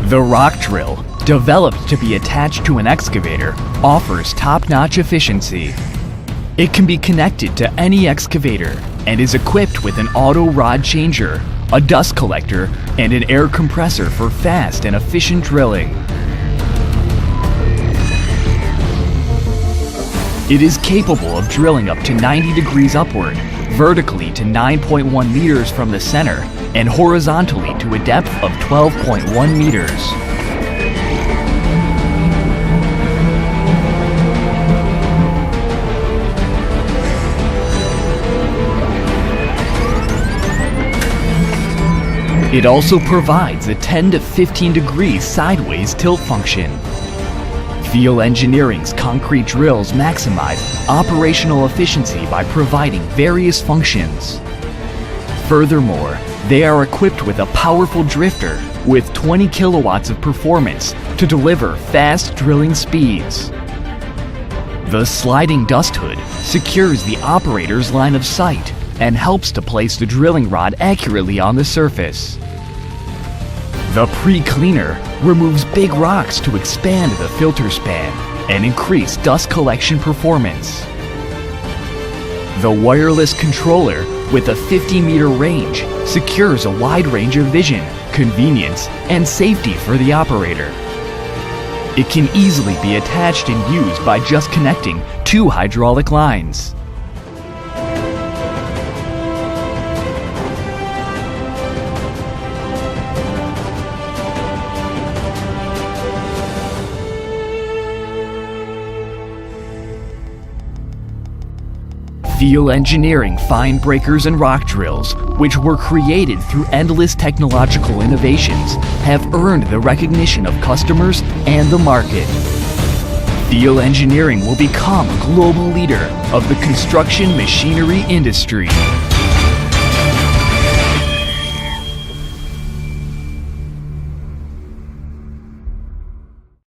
The rock drill, developed to be attached to an excavator, offers top-notch efficiency. It can be connected to any excavator and is equipped with an auto rod changer, a dust collector, and an air compressor for fast and efficient drilling. It is capable of drilling up to 90 degrees upward, vertically to 9.1 meters from the center, and horizontally to a depth of 12.1 meters. It also provides a 10 to 15 degrees sideways tilt function. Field Engineering's concrete drills maximize operational efficiency by providing various functions. Furthermore, they are equipped with a powerful drifter with 20 kilowatts of performance to deliver fast drilling speeds. The sliding dust hood secures the operator's line of sight and helps to place the drilling rod accurately on the surface. The pre-cleaner removes big rocks to expand the filter span and increase dust collection performance. The wireless controller with a 50-meter range secures a wide range of vision, convenience, and safety for the operator. It can easily be attached and used by just connecting two hydraulic lines. Field Engineering fine breakers and rock drills, which were created through endless technological innovations, have earned the recognition of customers and the market. Field Engineering will become a global leader of the construction machinery industry.